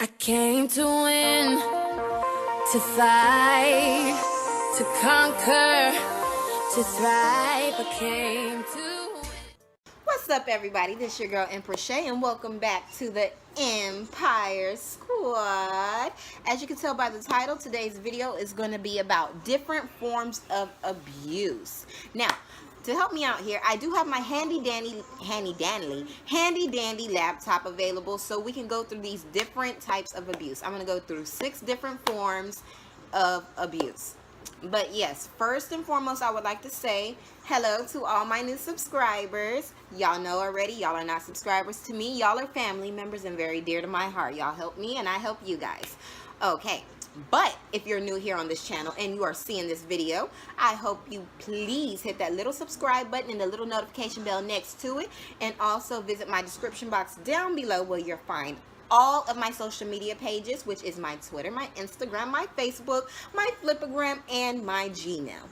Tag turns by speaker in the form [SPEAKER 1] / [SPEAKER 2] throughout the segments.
[SPEAKER 1] I came to win, to fight, to conquer, to thrive. I came to win.
[SPEAKER 2] What's up, everybody? This is your girl Empress Shay, and welcome back to the Empire Squad. As you can tell by the title, today's video is going to be about different forms of abuse. Now, to help me out here, I do have my handy dandy laptop available, so we can go through these different types of abuse. I'm going to go through 6 different forms of abuse. But yes, first and foremost, I would like to say hello to all my new subscribers. Y'all know already, y'all are not subscribers to me. Y'all are family members and very dear to my heart. Y'all help me and I help you guys. Okay, but if you're new here on this channel and you are seeing this video, I hope you please hit that little subscribe button and the little notification bell next to it. And also visit my description box down below where you'll find all of my social media pages, which is my Twitter, my Instagram, my Facebook, my Flipagram, and my Gmail.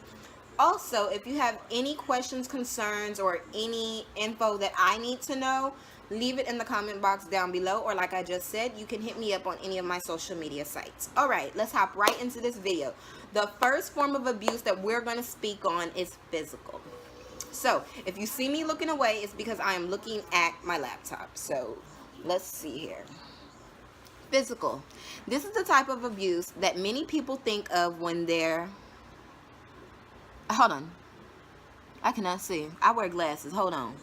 [SPEAKER 2] Also, if you have any questions, concerns, or any info that I need to know, leave it in the comment box down below, or like I just said, you can hit me up on any of my social media sites. All right, let's hop right into this video. The first form of abuse that we're going to speak on is physical. So, if you see me looking away, it's because I am looking at my laptop. So, let's see here. Physical. This is the type of abuse that many people think of when they're... Hold on. I cannot see. I wear glasses. Hold on.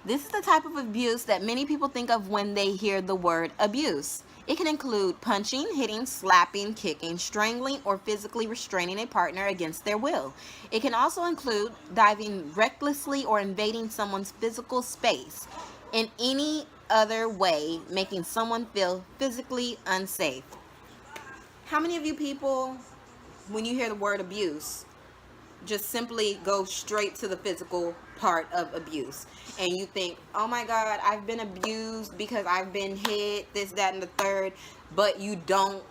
[SPEAKER 2] This is the type of abuse that many people think of when they hear the word abuse. It can include punching, hitting, slapping, kicking, strangling, or physically restraining a partner against their will. It can also include diving recklessly or invading someone's physical space in any other way, making someone feel physically unsafe. How many of you people, when you hear the word abuse, just simply go straight to the physical part of abuse and you think, oh my God, I've been abused because I've been hit, this, that, and the third, but you don't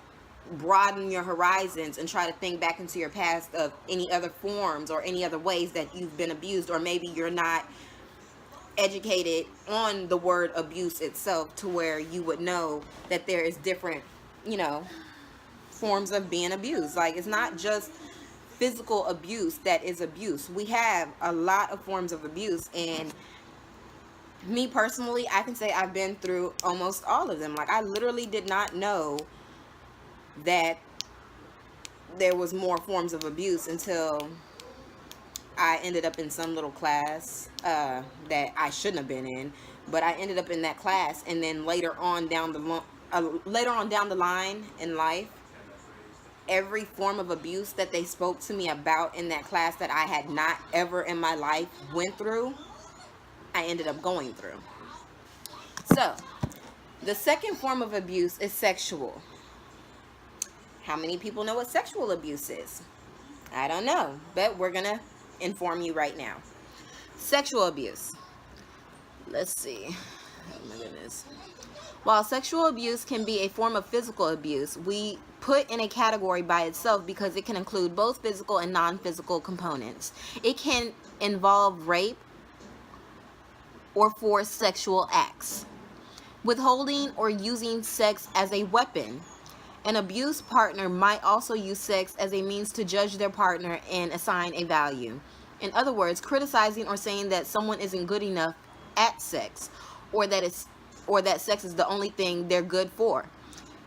[SPEAKER 2] broaden your horizons and try to think back into your past of any other forms or any other ways that you've been abused, or maybe you're not educated on the word abuse itself to where you would know that there is different, forms of being abused. Like, it's not just physical abuse that is abuse. We have a lot of forms of abuse, and me personally, I can say I've been through almost all of them. Like, I literally did not know that there was more forms of abuse until I ended up in some little class that I shouldn't have been in, but I ended up in that class, and then later on down the line in life, every form of abuse that they spoke to me about in that class that I had not ever in my life went through, I ended up going through. So, the second form of abuse is sexual. How many people know what sexual abuse is? I don't know, but we're gonna inform you right now. Sexual abuse. Let's see. Oh my goodness. While sexual abuse can be a form of physical abuse, we put in a category by itself because it can include both physical and non-physical components. It can involve rape or forced sexual acts, withholding or using sex as a weapon. An abused partner might also use sex as a means to judge their partner and assign a value. In other words, criticizing or saying that someone isn't good enough at sex, or that sex is the only thing they're good for.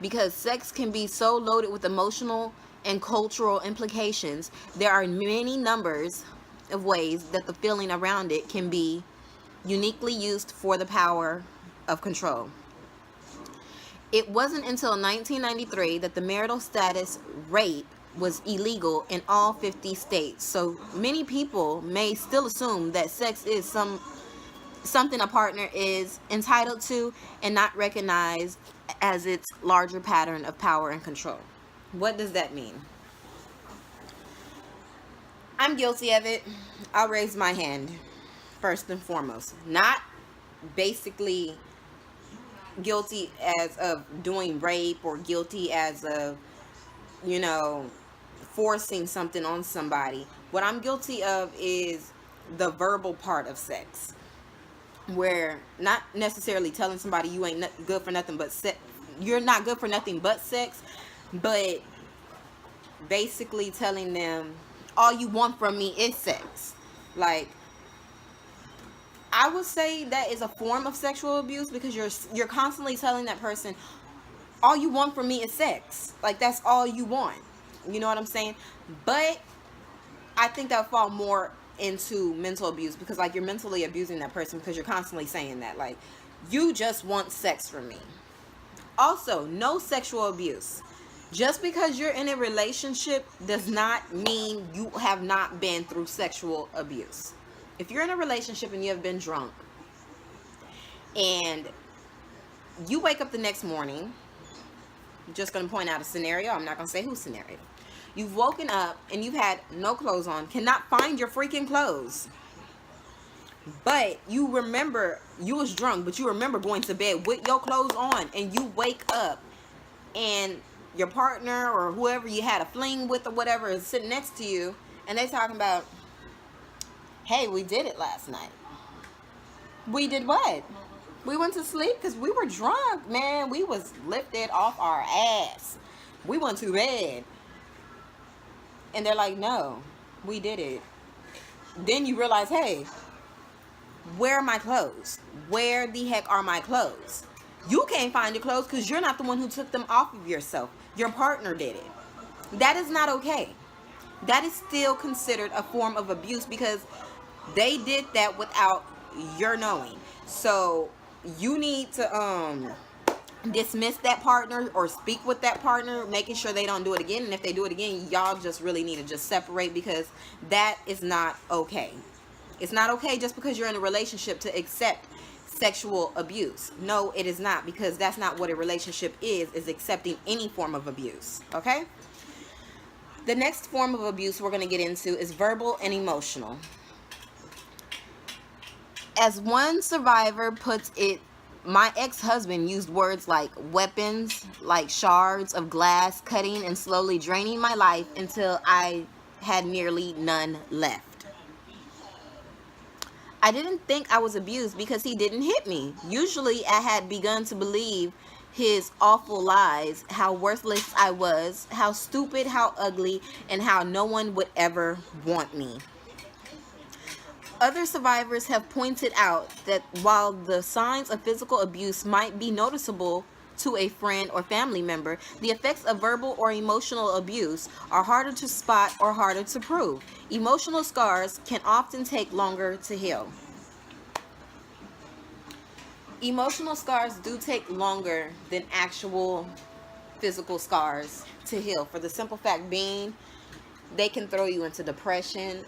[SPEAKER 2] Because sex can be so loaded with emotional and cultural implications, there are many numbers of ways that the feeling around it can be uniquely used for the power of control. It wasn't until 1993 that the marital status rape was illegal in all 50 states. So many people may still assume that sex is something a partner is entitled to and not recognized as its larger pattern of power and control. What does that mean? I'm guilty of it. I'll raise my hand first and foremost. Not basically guilty as of doing rape or guilty as of, forcing something on somebody. What I'm guilty of is the verbal part of sex, where not necessarily telling somebody you ain't good for nothing, but you're not good for nothing but sex, but basically telling them all you want from me is sex. Like, I would say that is a form of sexual abuse, because you're constantly telling that person all you want from me is sex. Like, that's all you want. You know what I'm saying? But I think that would fall more into mental abuse, because like you're mentally abusing that person because you're constantly saying that, like, you just want sex from me. Also, no sexual abuse. Just because you're in a relationship does not mean you have not been through sexual abuse. If you're in a relationship and you have been drunk and you wake up the next morning, I'm just going to point out a scenario. I'm not going to say whose scenario. You've woken up and you've had no clothes on, cannot find your freaking clothes. But you remember you was drunk, but you remember going to bed with your clothes on, and you wake up and your partner or whoever you had a fling with or whatever is sitting next to you, and they talking about, hey, we did it last night. We did what? We went to sleep because we were drunk, man. We was lifted off our ass. We went to bed. And they're like, no, we did it. Then you realize, hey, where are my clothes? Where the heck are my clothes? You can't find your clothes because you're not the one who took them off of yourself. Your partner did it. That is not okay. That is still considered a form of abuse, because they did that without your knowing. So you need to dismiss that partner or speak with that partner, making sure they don't do it again. And if they do it again, y'all just really need to just separate, because that is not okay. It's not okay just because you're in a relationship to accept sexual abuse. No, it is not, because that's not what a relationship is accepting any form of abuse. Okay? The next form of abuse we're going to get into is verbal and emotional. As one survivor puts it, my ex-husband used words like weapons, like shards of glass, cutting and slowly draining my life until I had nearly none left. I didn't think I was abused because he didn't hit me. Usually I had begun to believe his awful lies, how worthless I was, how stupid, how ugly, and how no one would ever want me. Other survivors have pointed out that while the signs of physical abuse might be noticeable to a friend or family member, the effects of verbal or emotional abuse are harder to spot or harder to prove. Emotional scars can often take longer to heal. Emotional scars do take longer than actual physical scars to heal, for the simple fact being they can throw you into depression,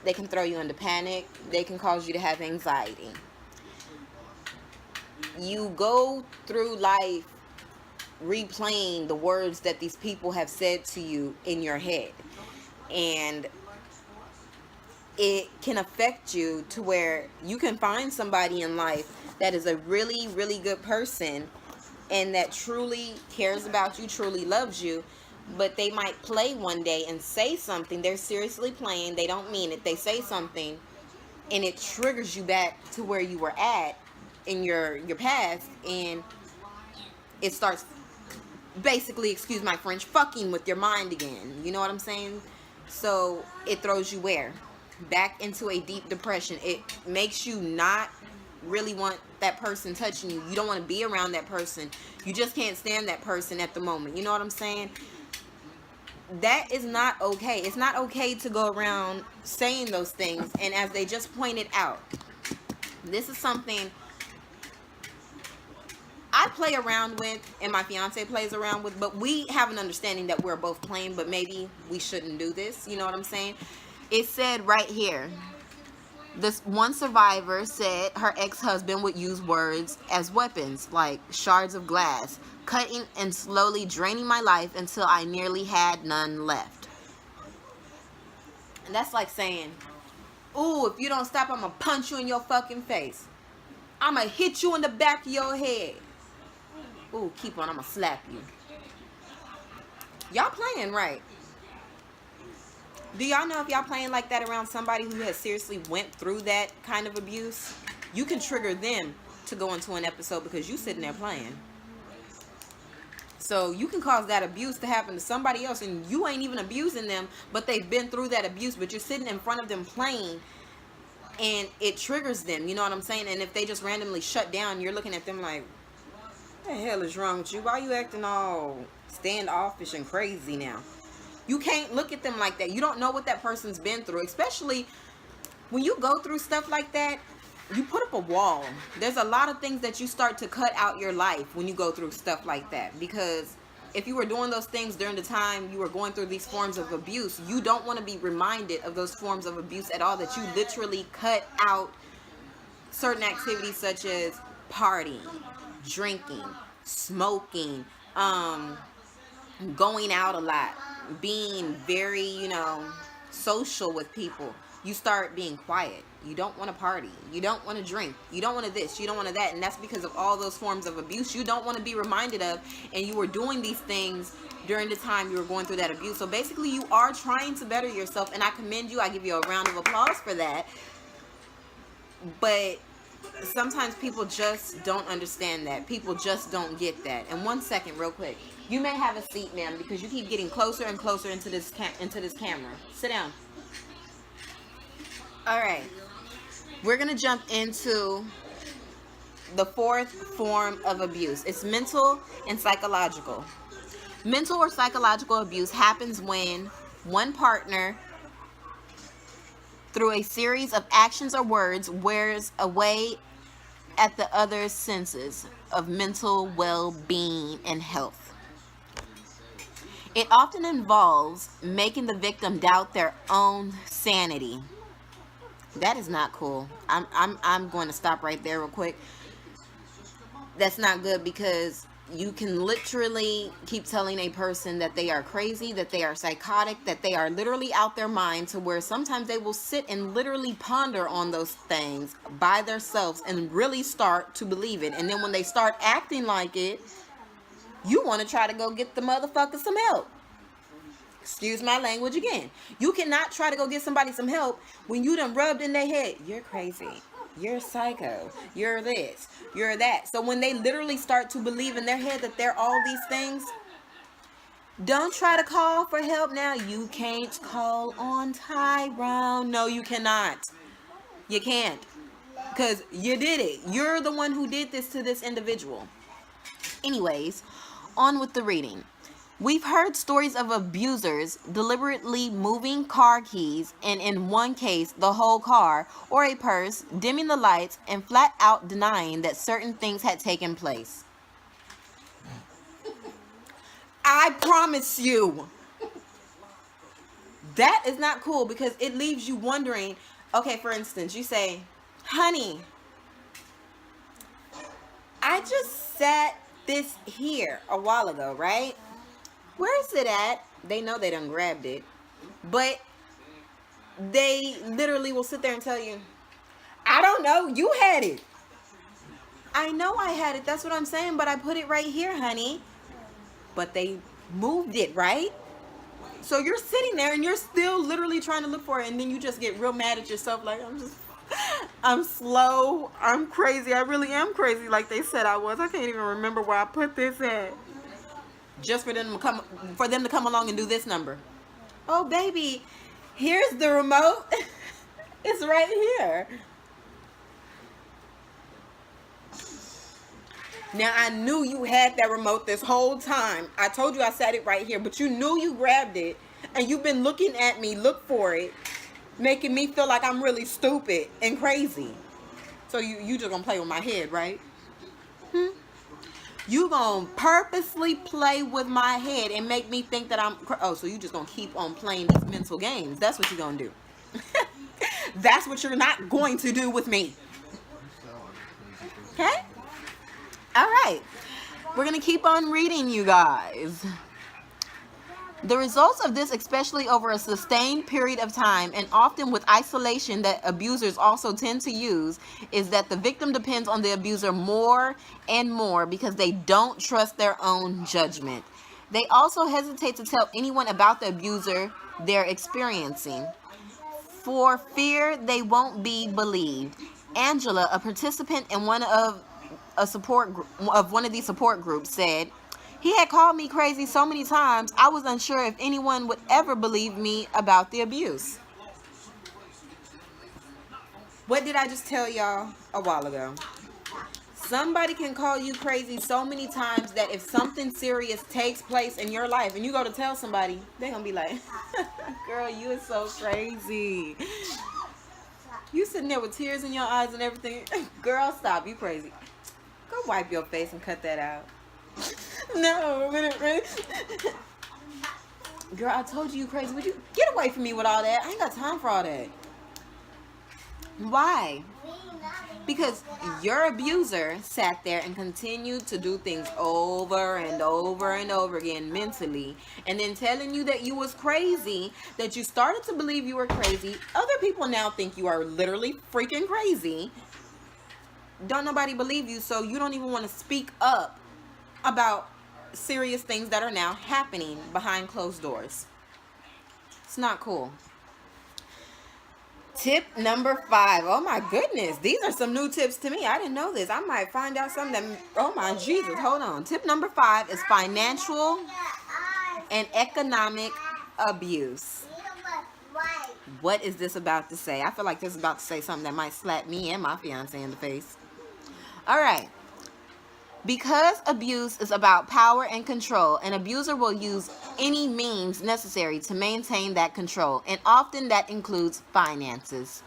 [SPEAKER 2] they can throw you into panic, they can cause you to have anxiety. You go through life replaying the words that these people have said to you in your head, and it can affect you to where you can find somebody in life that is a really, really good person and that truly cares about you, truly loves you, but they might play one day and say something. They're seriously playing, they don't mean it, they say something and it triggers you back to where you were at in your past, and it starts basically, excuse my French, fucking with your mind again. You know what I'm saying? So it throws you where? Back into a deep depression. It makes you not really want that person touching you. You don't want to be around that person. You just can't stand that person at the moment. You know what I'm saying? That is not okay. It's not okay to go around saying those things. And as they just pointed out, this is something I play around with and my fiance plays around with, but we have an understanding that we're both playing, but maybe we shouldn't do this. You know what I'm saying? It said right here, this one survivor said her ex-husband would use words as weapons, like shards of glass, cutting and slowly draining my life until I nearly had none left. And that's like saying, ooh, if you don't stop, I'm gonna punch you in your fucking face. I'm gonna hit you in the back of your head. Ooh, keep on, I'm gonna slap you. Y'all playing right. Do y'all know if y'all playing like that around somebody who has seriously went through that kind of abuse, you can trigger them to go into an episode because you sitting there playing. So you can cause that abuse to happen to somebody else, and you ain't even abusing them, but they've been through that abuse, but you're sitting in front of them playing, and it triggers them, you know what I'm saying? And if they just randomly shut down, you're looking at them like, what the hell is wrong with you? Why are you acting all standoffish and crazy now? You can't look at them like that. You don't know what that person's been through, especially when you go through stuff like that. You put up a wall. There's a lot of things that you start to cut out your life when you go through stuff like that, because if you were doing those things during the time you were going through these forms of abuse, you don't want to be reminded of those forms of abuse at all, that you literally cut out certain activities such as partying, drinking, smoking, going out a lot, being very, social with people. You start being quiet. You don't want to party. You don't want to drink. You don't want to this. You don't want to that. And that's because of all those forms of abuse you don't want to be reminded of. And you were doing these things during the time you were going through that abuse. So basically, you are trying to better yourself. And I commend you. I give you a round of applause for that. But sometimes people just don't understand that. People just don't get that. And 1 second, real quick. You may have a seat, ma'am, because you keep getting closer and closer into this camera. Sit down. All right. We're going to jump into the fourth form of abuse. It's mental and psychological. Mental or psychological abuse happens when one partner, through a series of actions or words, wears away at the other's senses of mental well-being and health. It often involves making the victim doubt their own sanity. That is not cool. I'm going to stop right there real quick. That's not good, because you can literally keep telling a person that they are crazy, that they are psychotic, that they are literally out their mind, to where sometimes they will sit and literally ponder on those things by themselves and really start to believe it. And then when they start acting like it, you want to try to go get the motherfucker some help. Excuse my language again. You cannot try to go get somebody some help when you done rubbed in their head, you're crazy, you're psycho, you're this, you're that. So when they literally start to believe in their head that they're all these things, don't try to call for help now. You can't call on Tyrone. No, you cannot. You can't. Because you did it. You're the one who did this to this individual. Anyways, on with the reading. We've heard stories of abusers deliberately moving car keys, and in one case, the whole car or a purse, dimming the lights, and flat out denying that certain things had taken place. I promise you, that is not cool, because it leaves you wondering. Okay, for instance, you say, honey, I just sat this here a while ago, right? Where is it at? They know they done grabbed it, but they literally will sit there and tell you, I don't know, you had it. I know I had it, that's what I'm saying, but I put it right here, honey. But they moved it, right? So you're sitting there and you're still literally trying to look for it, and then you just get real mad at yourself, like, I'm slow, I'm crazy, I really am crazy, like they said I was. I can't even remember where I put this at. Just for them to come along and do this number. Oh, baby, here's the remote. It's right here. Now, I knew you had that remote this whole time. I told you I sat it right here, but you knew you grabbed it, and you've been looking at me look for it, making me feel like I'm really stupid and crazy. So you just gonna play with my head, right? You gonna purposely play with my head and make me think that so you just gonna keep on playing these mental games. That's what you're gonna do. That's what you're not going to do with me. Okay? All right. We're gonna keep on reading, you guys. The results of this, especially over a sustained period of time and often with isolation that abusers also tend to use, is that the victim depends on the abuser more and more because they don't trust their own judgment. They also hesitate to tell anyone about the abuser they're experiencing for fear they won't be believed. Angela, a participant in one of these support groups, said, He had called me crazy so many times, I was unsure if anyone would ever believe me about the abuse. What did I just tell y'all a while ago? Somebody can call you crazy so many times that if something serious takes place in your life and you go to tell somebody, they're going to be like, girl, you are so crazy. You sitting there with tears in your eyes and everything. Girl, stop. You crazy. Go wipe your face and cut that out. No. Girl, I told you crazy. Would you get away from me with all that? I ain't got time for all that. Why? Because your abuser sat there and continued to do things over and over and over again mentally, and then telling you that you was crazy, that you started to believe you were crazy. Other people now think you are literally freaking crazy. Don't nobody believe you, so you don't even want to speak up about serious things that are now happening behind closed doors. It's not cool. Tip number 5. Oh my goodness. These are some new tips to me. I didn't know this. I might find out something that, oh my Jesus, hold on. Tip number 5 is financial and economic abuse. What is this about to say? I feel like this is about to say something that might slap me and my fiance in the face. All right. Because abuse is about power and control, an abuser will use any means necessary to maintain that control, and often that includes finances.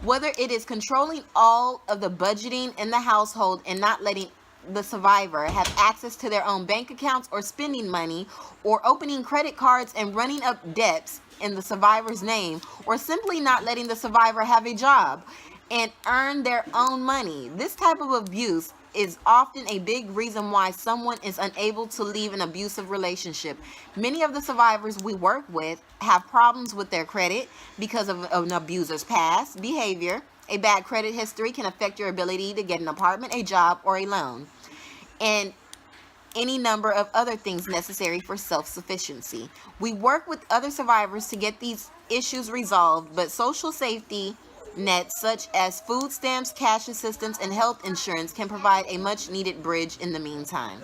[SPEAKER 2] Whether it is controlling all of the budgeting in the household and not letting the survivor have access to their own bank accounts or spending money, or opening credit cards and running up debts in the survivor's name, or simply not letting the survivor have a job and earn their own money. This type of abuse is often a big reason why someone is unable to leave an abusive relationship. Many of the survivors we work with have problems with their credit because of an abuser's past behavior. A bad credit history can affect your ability to get an apartment, a job, or a loan, and any number of other things necessary for self-sufficiency. We work with other survivors to get these issues resolved, but social safety nets such as food stamps, cash assistance, and health insurance can provide a much needed bridge in the meantime.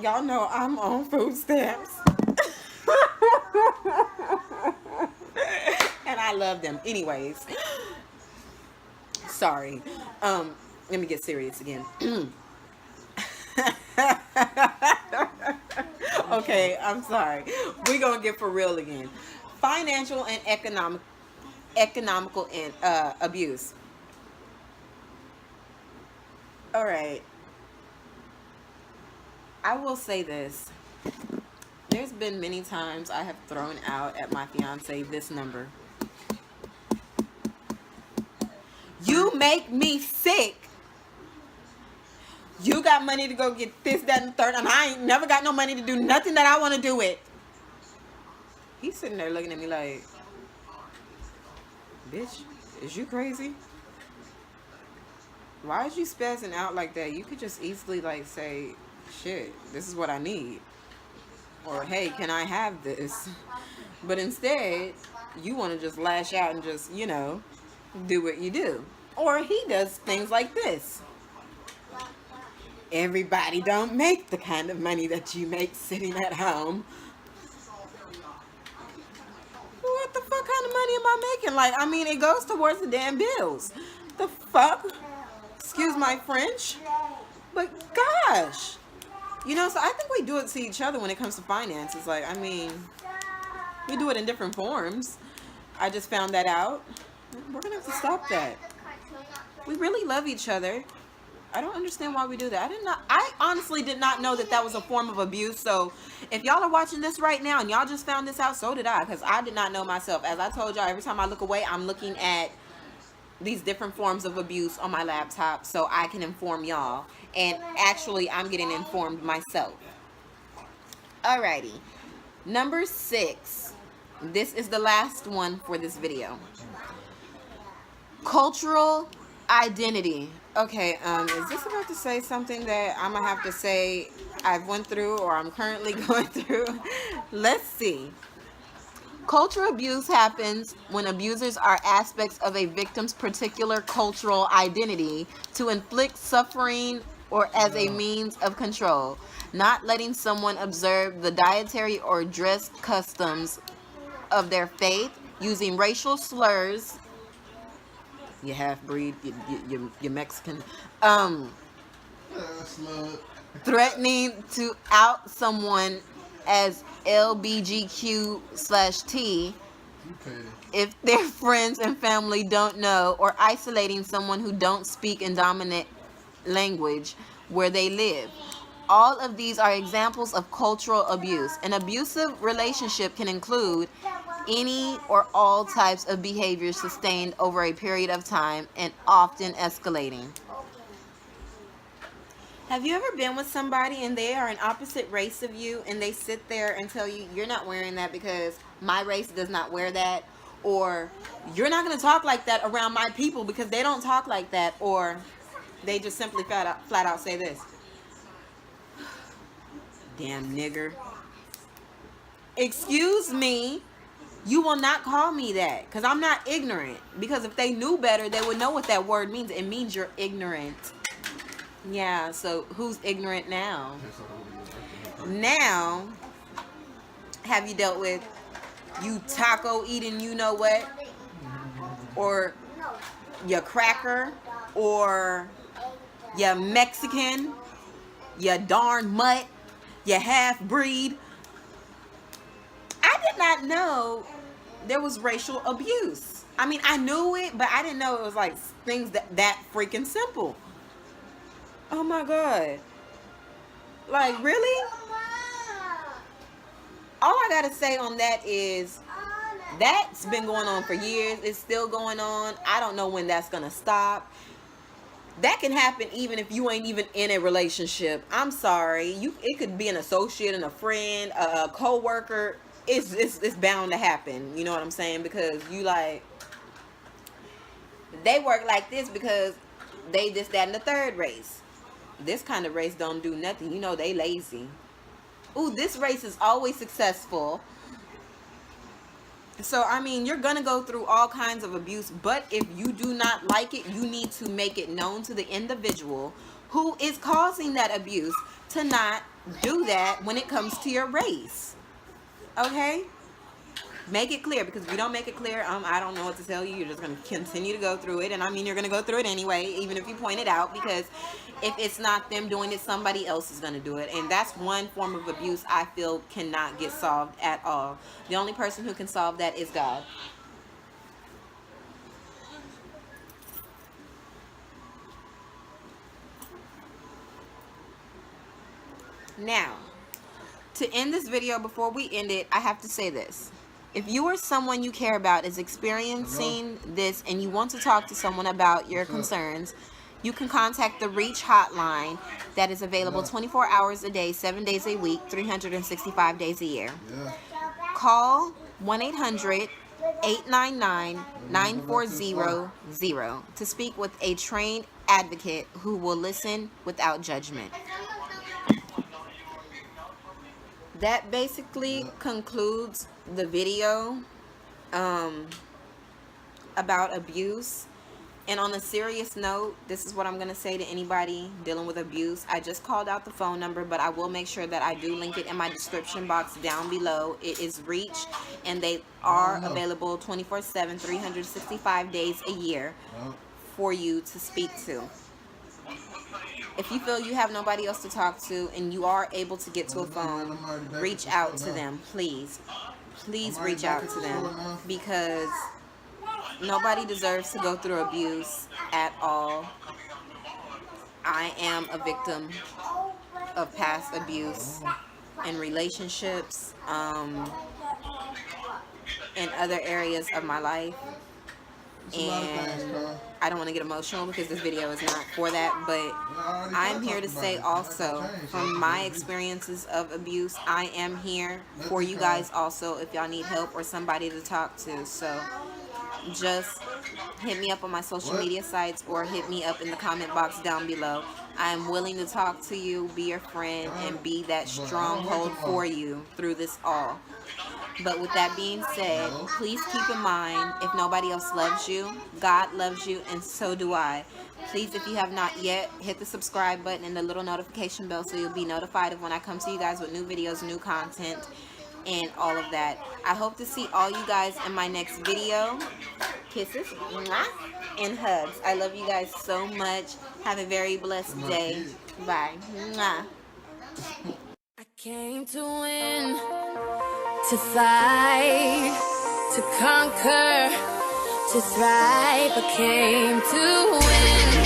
[SPEAKER 2] Y'all know I'm on food stamps. And I love them. Anyways. Sorry. Let me get serious again. Okay, I'm sorry. We're gonna get for real again. Financial and economical and abuse. All right. I will say this. There's been many times I have thrown out at my fiance this number. You make me sick. You got money to go get this, that, and the third, and I ain't never got no money to do nothing that I want to do with. He's sitting there looking at me like, bitch, is you crazy? Why is you spazzing out like that? You could just easily like say, shit, this is what I need. Or, hey, can I have this? But instead, you want to just lash out and just, you know, do what you do. Or he does things like this. Everybody don't make the kind of money that you make sitting at home. What the fuck kind of money am I making? Like, I mean, it goes towards the damn bills. The fuck? Excuse my French. But gosh. You know, so I think we do it to each other when it comes to finances. Like, I mean, we do it in different forms. I just found that out. We're going to have to stop that. We really love each other. I don't understand why we do that. I honestly did not know that that was a form of abuse. So if y'all are watching this right now and y'all just found this out, so did I, because I did not know myself. As I told y'all, every time I look away, I'm looking at these different forms of abuse on my laptop so I can inform y'all. And actually, I'm getting informed myself. Alrighty. Number 6. This is the last one for this video. Cultural identity. Okay, is this about to say something that I'm going to have to say I've went through or I'm currently going through? Let's see. Cultural abuse happens when abusers are aspects of a victim's particular cultural identity to inflict suffering or as a means of control. Not letting someone observe the dietary or dress customs of their faith, using racial slurs, you half-breed, you Mexican, threatening to out someone as LBGQ/T if their friends and family don't know, or isolating someone who don't speak in dominant language where they live. All of these are examples of cultural abuse. An abusive relationship can include any or all types of behaviors sustained over a period of time and often escalating. Have you ever been with somebody and they are an opposite race of you and they sit there and tell you, you're not wearing that because my race does not wear that, or you're not going to talk like that around my people because they don't talk like that, or they just simply flat out say this: damn nigger. Excuse me, you will not call me that because I'm not ignorant. Because if they knew better, they would know what that word means. It means you're ignorant. Yeah, so who's ignorant now? Now, have you dealt with you taco eating you know what? Or your cracker? Or your Mexican? Your darn mutt? Your half-breed? I did not know there was racial abuse. I mean, I knew it, but I didn't know it was like things that freaking simple. Oh my God. Like, really? All I gotta say on that is that's been going on for years. It's still going on. I don't know when that's gonna stop. That can happen even if you ain't even in a relationship. I'm sorry. It could be an associate and a friend, a co-worker. It's bound to happen. You know what I'm saying? Because you like, they work like this because they this, that, and the third race. This kind of race don't do nothing. You know, they lazy. Ooh, this race is always successful. So, I mean, you're going to go through all kinds of abuse. But if you do not like it, you need to make it known to the individual who is causing that abuse to not do that when it comes to your race. Okay? Make it clear, because if you don't make it clear, I don't know what to tell you. You're just going to continue to go through it. And I mean, you're going to go through it anyway, even if you point it out, because if it's not them doing it, somebody else is going to do it. And that's one form of abuse I feel cannot get solved at all. The only person who can solve that is God. Now, to end this video, before we end it, I have to say this. If you or someone you care about is experiencing this and you want to talk to someone about your concerns, you can contact the Reach hotline that is available 24 hours a day, 7 days a week, 365 days a year. Call 1-800-899-9400 to speak with a trained advocate who will listen without judgment. That basically concludes the video about abuse. And on a serious note, this is what I'm going to say to anybody dealing with abuse. I just called out the phone number, but I will make sure that I do link it in my description box down below. It is Reach, and they are available 24/7, 365 days a year for you to speak to. If you feel you have nobody else to talk to and you are able to get to a phone, reach out to them, please. Please reach out to them, because nobody deserves to go through abuse at all. I am a victim of past abuse in relationships, in other areas of my life. And I don't want to get emotional because this video is not for that, but I'm here to say also, from my experiences of abuse, I am here for you guys also if y'all need help or somebody to talk to. So just hit me up on my social media sites or hit me up in the comment box down below. I am willing to talk to you, be your friend, and be that stronghold for you through this all. But with that being said, please keep in mind, if nobody else loves you, God loves you, and so do I. Please, if you have not yet, hit the subscribe button and the little notification bell so you'll be notified of when I come to you guys with new videos, new content, and all of that. I hope to see all you guys in my next video. Kisses and hugs. I love you guys so much. Have a very blessed day. Bye.
[SPEAKER 1] I came to win, to fight, to conquer, to thrive. I came to win.